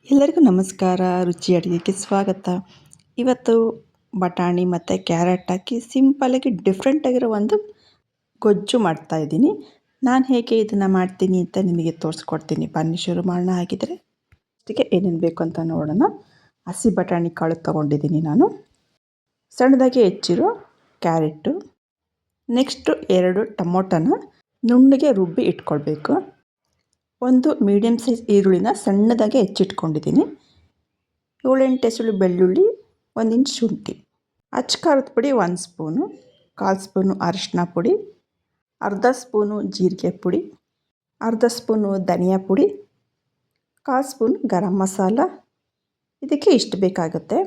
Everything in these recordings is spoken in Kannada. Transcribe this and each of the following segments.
ಎಲ್ಲರಿಗೂ ನಮಸ್ಕಾರ. ರುಚಿ ಅಡುಗೆಗೆ ಸ್ವಾಗತ. ಇವತ್ತು ಬಟಾಣಿ ಮತ್ತು ಕ್ಯಾರೆಟ್ ಹಾಕಿ ಸಿಂಪಲಾಗಿ ಡಿಫ್ರೆಂಟಾಗಿರೋ ಒಂದು ಗೊಜ್ಜು ಮಾಡ್ತಾಯಿದ್ದೀನಿ. ನಾನು ಹೇಗೆ ಇದನ್ನು ಮಾಡ್ತೀನಿ ಅಂತ ನಿಮಗೆ ತೋರಿಸ್ಕೊಡ್ತೀನಿ. ಬನ್ನಿ ಶುರು ಮಾಡೋಣ. ಹಾಗಿದ್ರೆ ಅದಕ್ಕೆ ಏನೇನು ಬೇಕು ಅಂತ ನೋಡೋಣ. ಹಸಿ ಬಟಾಣಿ ಕಾಳು ತೊಗೊಂಡಿದ್ದೀನಿ ನಾನು. ಸಣ್ಣದಾಗಿ ಹೆಚ್ಚಿರೋ ಕ್ಯಾರೆಟು, ನೆಕ್ಸ್ಟು 2 ಟೊಮೊಟೊನ ನುಣ್ಣಗೆ ರುಬ್ಬಿ ಇಟ್ಕೊಳ್ಬೇಕು. ಒಂದು ಮೀಡಿಯಮ್ ಸೈಜ್ ಈರುಳ್ಳಿನ ಸಣ್ಣದಾಗಿ ಹೆಚ್ಚಿಟ್ಕೊಂಡಿದ್ದೀನಿ. 7-8 ಎಸಳು ಬೆಳ್ಳುಳ್ಳಿ, 1 ಇಂಚ್ ಶುಂಠಿ, ಅಚ್ಚ ಖಾರದ ಪುಡಿ 1 ಸ್ಪೂನು, 1/4 ಸ್ಪೂನು ಅರಿಶಿನ ಪುಡಿ, ಅರ್ಧ ಸ್ಪೂನು ಜೀರಿಗೆ ಪುಡಿ, ಅರ್ಧ ಸ್ಪೂನು ಧನಿಯಾ ಪುಡಿ, 1/4 ಸ್ಪೂನ್ ಗರಂ ಮಸಾಲ. ಇದಕ್ಕೆ ಇಷ್ಟು ಬೇಕಾಗುತ್ತೆ.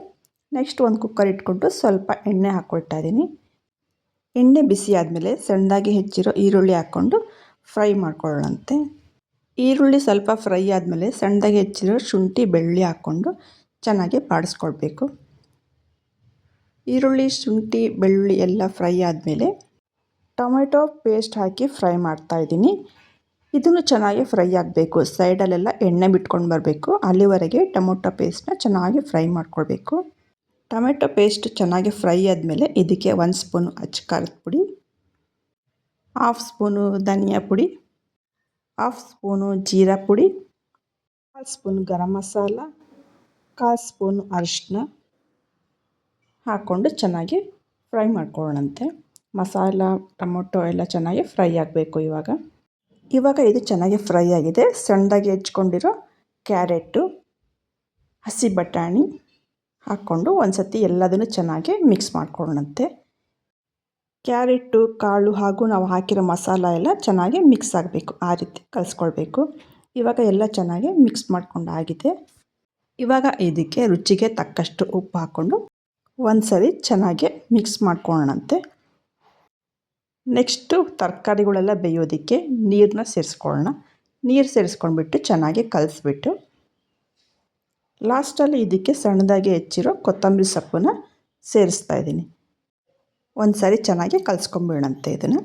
ನೆಕ್ಸ್ಟ್ ಒಂದು ಕುಕ್ಕರ್ ಇಟ್ಕೊಂಡು ಸ್ವಲ್ಪ ಎಣ್ಣೆ ಹಾಕ್ಕೊಳ್ತಾ ಇದ್ದೀನಿ. ಎಣ್ಣೆ ಬಿಸಿ ಆದಮೇಲೆ ಸಣ್ಣದಾಗಿ ಹೆಚ್ಚಿರೋ ಈರುಳ್ಳಿ ಹಾಕ್ಕೊಂಡು ಫ್ರೈ ಮಾಡ್ಕೊಳ್ಳೋಣಂತೆ. ಈರುಳ್ಳಿ ಸ್ವಲ್ಪ ಫ್ರೈ ಆದಮೇಲೆ ಸಣ್ಣದಾಗಿ ಹೆಚ್ಚಿರೋ ಶುಂಠಿ ಬೆಳ್ಳುಳ್ಳಿ ಹಾಕ್ಕೊಂಡು ಚೆನ್ನಾಗಿ ಬಾಡಿಸ್ಕೊಳ್ಬೇಕು. ಈರುಳ್ಳಿ ಶುಂಠಿ ಬೆಳ್ಳುಳ್ಳಿ ಎಲ್ಲ ಫ್ರೈ ಆದಮೇಲೆ ಟೊಮೆಟೊ ಪೇಸ್ಟ್ ಹಾಕಿ ಫ್ರೈ ಮಾಡ್ತಾಯಿದ್ದೀನಿ. ಇದನ್ನು ಚೆನ್ನಾಗಿ ಫ್ರೈ ಆಗಬೇಕು. ಸೈಡಲ್ಲೆಲ್ಲ ಎಣ್ಣೆ ಬಿಟ್ಕೊಂಡು ಬರಬೇಕು. ಅಲ್ಲಿವರೆಗೆ ಟೊಮೊಟೊ ಪೇಸ್ಟನ್ನ ಚೆನ್ನಾಗಿ ಫ್ರೈ ಮಾಡ್ಕೊಳ್ಬೇಕು. ಟೊಮೆಟೊ ಪೇಸ್ಟ್ ಚೆನ್ನಾಗಿ ಫ್ರೈ ಆದಮೇಲೆ ಇದಕ್ಕೆ 1 ಸ್ಪೂನು ಅಚ್ಚ ಖಾರದ ಪುಡಿ, 1/2 ಸ್ಪೂನು ಧನಿಯಾ ಪುಡಿ, 1/2 ಸ್ಪೂನು ಜೀರಾ ಪುಡಿ, 1/4 ಸ್ಪೂನು ಗರಂ ಮಸಾಲ, 1/4 ಸ್ಪೂನು ಅರಿಶಿನ ಹಾಕ್ಕೊಂಡು ಚೆನ್ನಾಗಿ ಫ್ರೈ ಮಾಡ್ಕೊಳ್ಳೋಣಂತೆ. ಮಸಾಲ ಟೊಮೊಟೊ ಎಲ್ಲ ಚೆನ್ನಾಗಿ ಫ್ರೈ ಆಗಬೇಕು. ಇವಾಗ ಇದು ಚೆನ್ನಾಗಿ ಫ್ರೈ ಆಗಿದೆ. ಸಣ್ಣದಾಗಿ ಹೆಚ್ಕೊಂಡಿರೋ ಕ್ಯಾರೆಟು, ಹಸಿ ಬಟಾಣಿ ಹಾಕ್ಕೊಂಡು ಒಂದು ಸತಿ ಎಲ್ಲದನ್ನು ಚೆನ್ನಾಗಿ ಮಿಕ್ಸ್ ಮಾಡ್ಕೊಳ್ಳೋಣಂತೆ. ಕ್ಯಾರೆಟು ಕಾಳು ಹಾಗೂ ನಾವು ಹಾಕಿರೋ ಮಸಾಲ ಎಲ್ಲ ಚೆನ್ನಾಗಿ ಮಿಕ್ಸ್ ಆಗಬೇಕು. ಆ ರೀತಿ ಕಲಿಸ್ಕೊಳ್ಬೇಕು. ಇವಾಗ ಎಲ್ಲ ಚೆನ್ನಾಗಿ ಮಿಕ್ಸ್ ಮಾಡ್ಕೊಂಡಾಗಿದೆ. ಇವಾಗ ಇದಕ್ಕೆ ರುಚಿಗೆ ತಕ್ಕಷ್ಟು ಉಪ್ಪು ಹಾಕ್ಕೊಂಡು ಒಂದು ಸರಿ ಚೆನ್ನಾಗಿ ಮಿಕ್ಸ್ ಮಾಡ್ಕೊಳ್ಳೋಣಂತೆ. ನೆಕ್ಸ್ಟು ತರಕಾರಿಗಳೆಲ್ಲ ಬೇಯೋದಕ್ಕೆ ನೀರನ್ನ ಸೇರಿಸ್ಕೊಳ್ಳೋಣ. ನೀರು ಸೇರಿಸ್ಕೊಂಡ್ಬಿಟ್ಟು ಚೆನ್ನಾಗಿ ಕಲಿಸ್ಬಿಟ್ಟು ಲಾಸ್ಟಲ್ಲಿ ಇದಕ್ಕೆ ಸಣ್ಣದಾಗಿ ಹೆಚ್ಚಿರೋ ಕೊತ್ತಂಬರಿ ಸೊಪ್ಪನ್ನ ಸೇರಿಸ್ತಾ ಇದ್ದೀನಿ. ಒಂದು ಸಾರಿ ಚೆನ್ನಾಗಿ ಕಲಿಸ್ಕೊಂಬಿಡೋಣಂತೆ ಇದನ್ನು.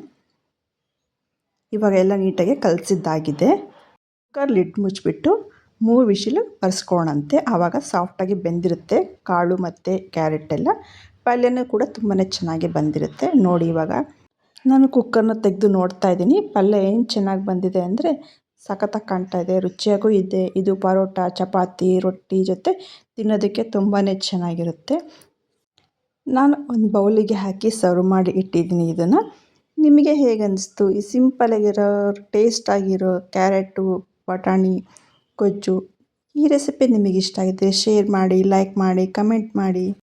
ಇವಾಗ ಎಲ್ಲ ನೀಟಾಗಿ ಕಲಸಿದ್ದಾಗಿದೆ. ಕುಕ್ಕರ್ ಲಿಡ್ ಮುಚ್ಚಿಬಿಟ್ಟು 3 ವಿಷಿಲು ಬರೆಸ್ಕೊಳ್ಳೋಣಂತೆ. ಆವಾಗ ಸಾಫ್ಟಾಗಿ ಬೆಂದಿರುತ್ತೆ ಕಾಳು ಮತ್ತು ಕ್ಯಾರೆಟ್ ಎಲ್ಲ. ಪಲ್ಯನೂ ಕೂಡ ತುಂಬಾ ಚೆನ್ನಾಗಿ ಬಂದಿರುತ್ತೆ. ನೋಡಿ ಇವಾಗ ನಾನು ಕುಕ್ಕರ್ನ ತೆಗೆದು ನೋಡ್ತಾ ಇದ್ದೀನಿ. ಪಲ್ಯ ಏನು ಚೆನ್ನಾಗಿ ಬಂದಿದೆ ಅಂದರೆ ಸಖತ್ತಾಗಿ ಕಾಣ್ತಾ ಇದೆ, ರುಚಿಯಾಗೂ ಇದೆ. ಇದು ಪರೋಟ, ಚಪಾತಿ, ರೊಟ್ಟಿ ಜೊತೆ ತಿನ್ನೋದಕ್ಕೆ ತುಂಬಾ ಚೆನ್ನಾಗಿರುತ್ತೆ. ನಾನು ಒಂದು ಬೌಲಿಗೆ ಹಾಕಿ ಸರ್ವ್ ಮಾಡಿ ಇಟ್ಟಿದ್ದೀನಿ ಇದನ್ನು. ನಿಮಗೆ ಹೇಗೆ ಅನ್ನಿಸ್ತು ಈ ಸಿಂಪಲಾಗಿರೋ ಟೇಸ್ಟಾಗಿರೋ ಕ್ಯಾರೆಟು ಬಟಾಣಿ ಗೊಜ್ಜು? ಈ ರೆಸಿಪಿ ನಿಮಗೆ ಇಷ್ಟ ಆಗಿದ್ದರೆ ಶೇರ್ ಮಾಡಿ, ಲೈಕ್ ಮಾಡಿ, ಕಮೆಂಟ್ ಮಾಡಿ.